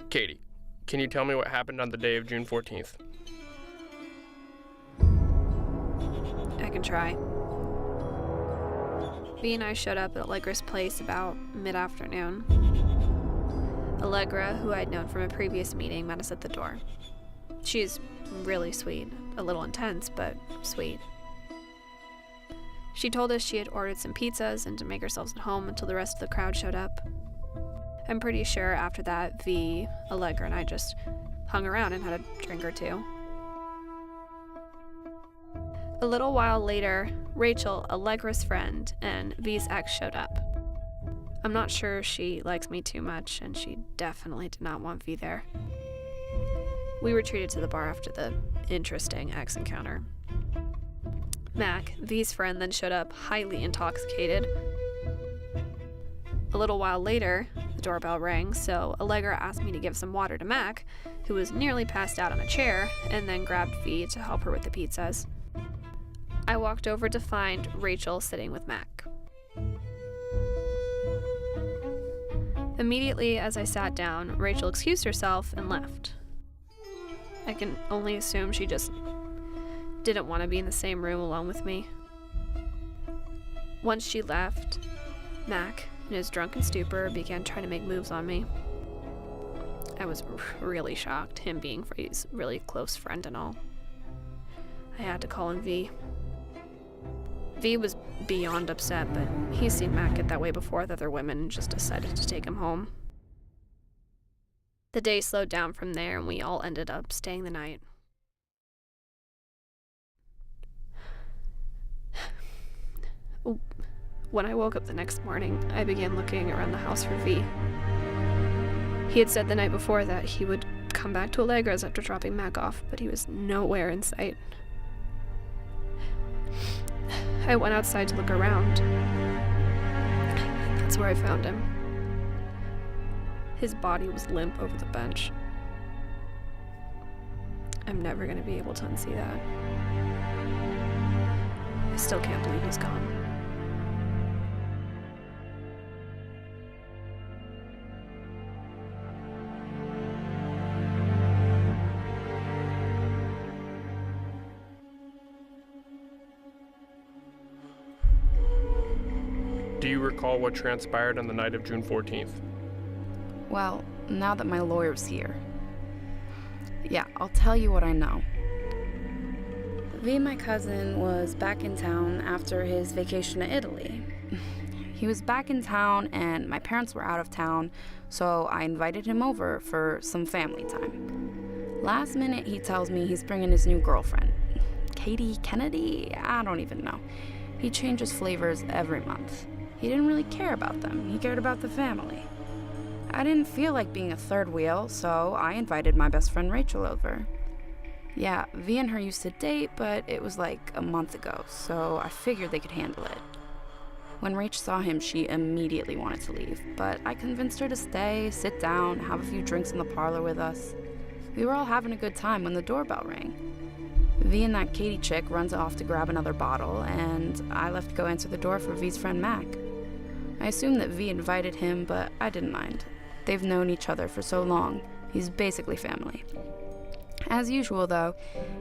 Katie, can you tell me what happened on the day of June 14th? I can try. V and I showed up at Allegra's place about mid-afternoon. Allegra, who I'd known from a previous meeting, met us at the door. She's really sweet, a little intense, but sweet. She told us she had ordered some pizzas and to make ourselves at home until the rest of the crowd showed up. I'm pretty sure after that, V, Allegra, and I just hung around and had a drink or two. A little while later, Rachel, Allegra's friend, and V's ex showed up. I'm not sure she likes me too much, and she definitely did not want V there. We retreated to the bar after the interesting ex encounter. Mac, V's friend, then showed up highly intoxicated. A little while later, the doorbell rang, so Allegra asked me to give some water to Mac, who was nearly passed out on a chair, and then grabbed V to help her with the pizzas. I walked over to find Rachel sitting with Mac. Immediately as I sat down, Rachel excused herself and left. I can only assume she just didn't want to be in the same room alone with me. Once she left, Mac, in his drunken stupor, began trying to make moves on me. I was really shocked, him being Freddie's really close friend and all. I had to call in V. V was beyond upset, but he's seen Mac get that way before with other women and just decided to take him home. The day slowed down from there, and we all ended up staying the night. When I woke up the next morning, I began looking around the house for V. He had said the night before that he would come back to Allegra's after dropping Mac off, but he was nowhere in sight. I went outside to look around. That's where I found him. His body was limp over the bench. I'm never going to be able to unsee that. I still can't believe he's gone. Do you recall what transpired on the night of June 14th? Well, now that my lawyer's here. Yeah, I'll tell you what I know. V, my cousin, was back in town after his vacation to Italy. He was back in town and my parents were out of town, so I invited him over for some family time. Last minute, he tells me he's bringing his new girlfriend. Katie Kennedy? I don't even know. He changes flavors every month. He didn't really care about them. He cared about the family. I didn't feel like being a third wheel, so I invited my best friend Rachel over. Yeah, V and her used to date, but it was like a month ago, so I figured they could handle it. When Rach saw him, she immediately wanted to leave, but I convinced her to stay, sit down, have a few drinks in the parlor with us. We were all having a good time when the doorbell rang. V and that Katie chick runs off to grab another bottle, and I left to go answer the door for V's friend Mac. I assumed that V invited him, but I didn't mind. They've known each other for so long. He's basically family. As usual, though,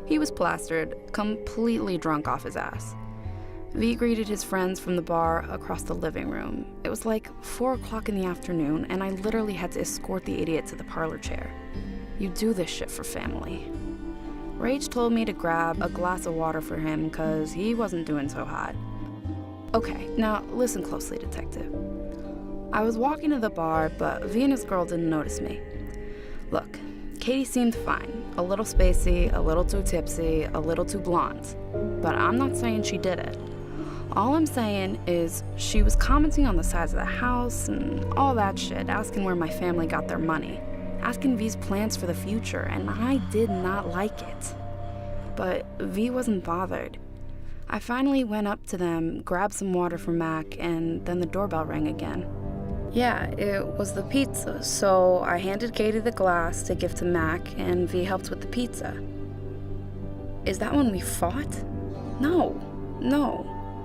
he was plastered, completely drunk off his ass. V greeted his friends from the bar across the living room. It was like 4 o'clock in the afternoon, and I literally had to escort the idiot to the parlor chair. You do this shit for family. Rach told me to grab a glass of water for him because he wasn't doing so hot. Okay, now listen closely, detective. I was walking to the bar, but V and his girl didn't notice me. Look, Katie seemed fine. A little spacey, a little too tipsy, a little too blonde. But I'm not saying she did it. All I'm saying is she was commenting on the size of the house and all that shit, asking where my family got their money, asking V's plans for the future, and I did not like it. But V wasn't bothered. I finally went up to them, grabbed some water for Mac, and then the doorbell rang again. Yeah, it was the pizza, so I handed Katie the glass to give to Mac, and V helped with the pizza. Is that when we fought? No,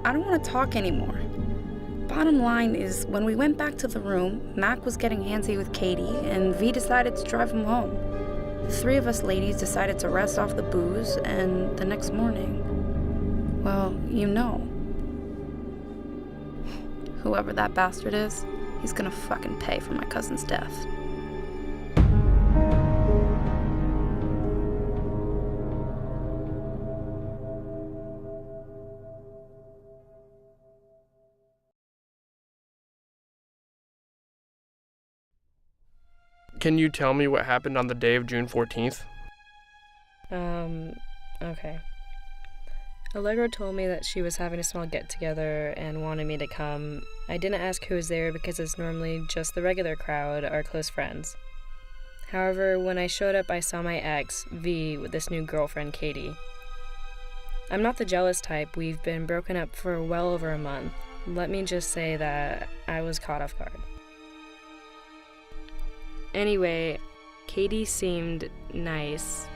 I don't want to talk anymore. bottom line is, when we went back to the room, Mac was getting handsy with Katie, and V decided to drive him home. The three of us ladies decided to rest off the booze, and the next morning, well, you know. Whoever that bastard is, he's gonna fucking pay for my cousin's death. Can you tell me what happened on the day of June 14th? Okay. Allegra told me that she was having a small get-together and wanted me to come. I didn't ask who was there because it's normally just the regular crowd, our close friends. However, when I showed up, I saw my ex, V, with this new girlfriend, Katie. I'm not the jealous type. We've been broken up for well over a month. Let me just say that I was caught off guard. Anyway, Katie seemed nice.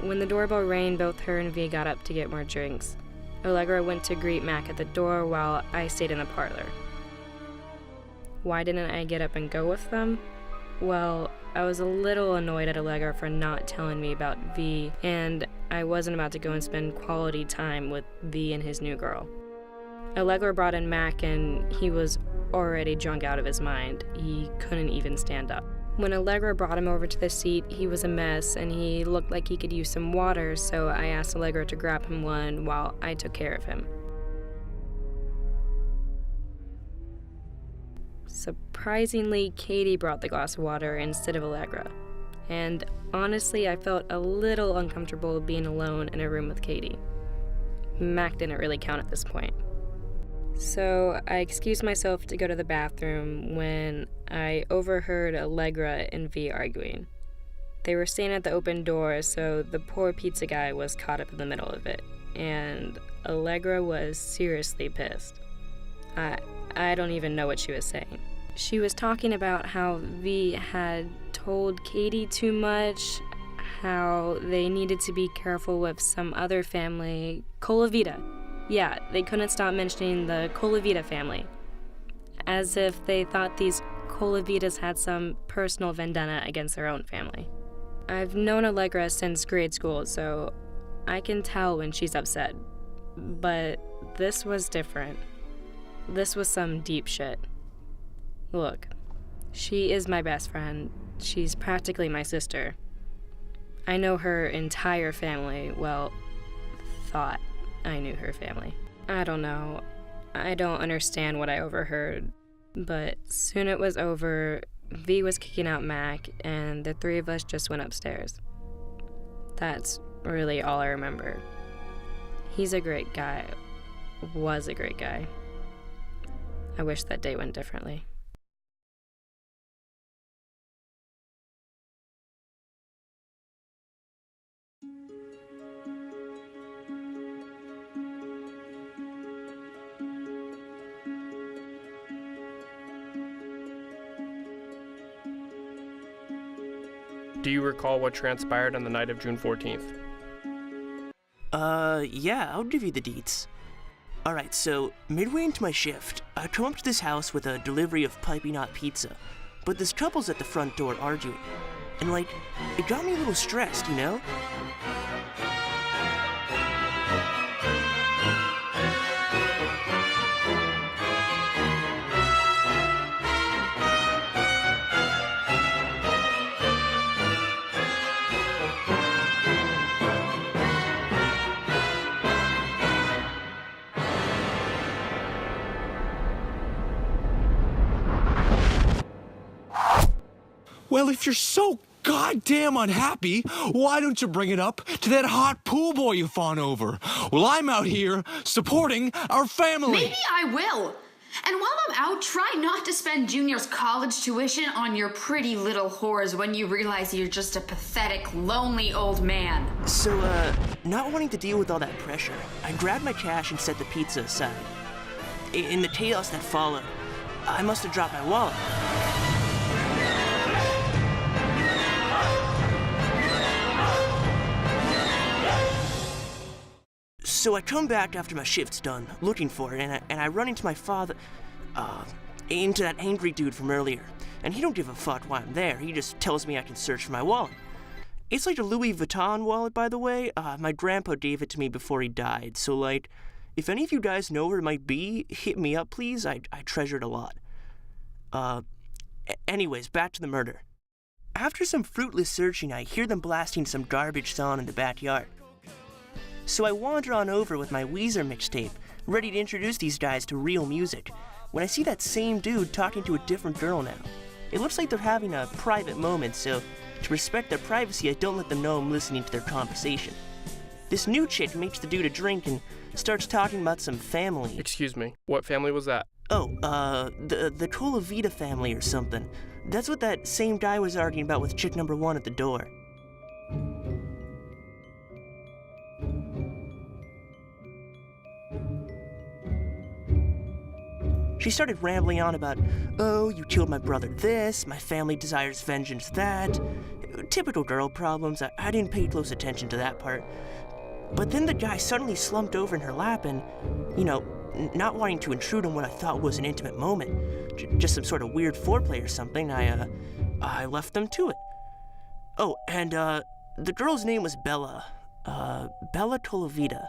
When the doorbell rang, both her and V got up to get more drinks. Allegra went to greet Mac at the door while I stayed in the parlor. Why didn't I get up and go with them? Well, I was a little annoyed at Allegra for not telling me about V, and I wasn't about to go and spend quality time with V and his new girl. Allegra brought in Mac, and he was already drunk out of his mind. He couldn't even stand up. When Allegra brought him over to the seat, he was a mess, and he looked like he could use some water, so I asked Allegra to grab him one while I took care of him. Surprisingly, Katie brought the glass of water instead of Allegra, and honestly, I felt a little uncomfortable being alone in a room with Katie. Mac didn't really count at this point. So I excused myself to go to the bathroom when I overheard Allegra and V arguing. They were standing at the open door, so the poor pizza guy was caught up in the middle of it, and Allegra was seriously pissed. I don't even know what she was saying. She was talking about how V had told Katie too much, how they needed to be careful with some other family, Colavita. Yeah, they couldn't stop mentioning the Colavita family, as if they thought these Colavitas had some personal vendetta against their own family. I've known Allegra since grade school, so I can tell when she's upset. But this was different. This was some deep shit. Look, she is my best friend. She's practically my sister. I know her entire family, well, thought I knew her family. I don't know. I don't understand what I overheard. But soon it was over. V was kicking out Mac, and the three of us just went upstairs. That's really all I remember. He's a great guy. Was a great guy. I wish that day went differently. Do you recall what transpired on the night of June 14th? Yeah, I'll give you the deets. Alright, so, midway into my shift, I come up to this house with a delivery of piping hot pizza, but this couple's at the front door arguing. And it got me a little stressed, you know? Well, if you're so goddamn unhappy, why don't you bring it up to that hot pool boy you fawn over? Well, I'm out here supporting our family. Maybe I will. And while I'm out, try not to spend Junior's college tuition on your pretty little whores when you realize you're just a pathetic, lonely old man. So, not wanting to deal with all that pressure, I grabbed my cash and set the pizza aside. In the chaos that followed, I must have dropped my wallet. So So I come back after my shift's done, looking for it, and I run into my father, into that angry dude from earlier. And he don't give a fuck why I'm there, he just tells me I can search for my wallet. It's like a Louis Vuitton wallet, by the way. My grandpa gave it to me before he died, so like, if any of you guys know where it might be, hit me up, please. I treasure it a lot. Anyways, back to the murder. After some fruitless searching, I hear them blasting some garbage song in the backyard. So I wander on over with my Weezer mixtape, ready to introduce these guys to real music, when I see that same dude talking to a different girl now. It looks like they're having a private moment, so to respect their privacy, I don't let them know I'm listening to their conversation. This new chick makes the dude a drink and starts talking about some family. Excuse me, what family was that? Oh, the Colavita family or something. That's what that same guy was arguing about with chick number 1 at the door. She started rambling on about, oh, you killed my brother this, my family desires vengeance that. Typical girl problems. I didn't pay close attention to that part. But then the guy suddenly slumped over in her lap and, not wanting to intrude on what I thought was an intimate moment, just some sort of weird foreplay or something, I left them to it. Oh, and the girl's name was Bella. Bella Colavita.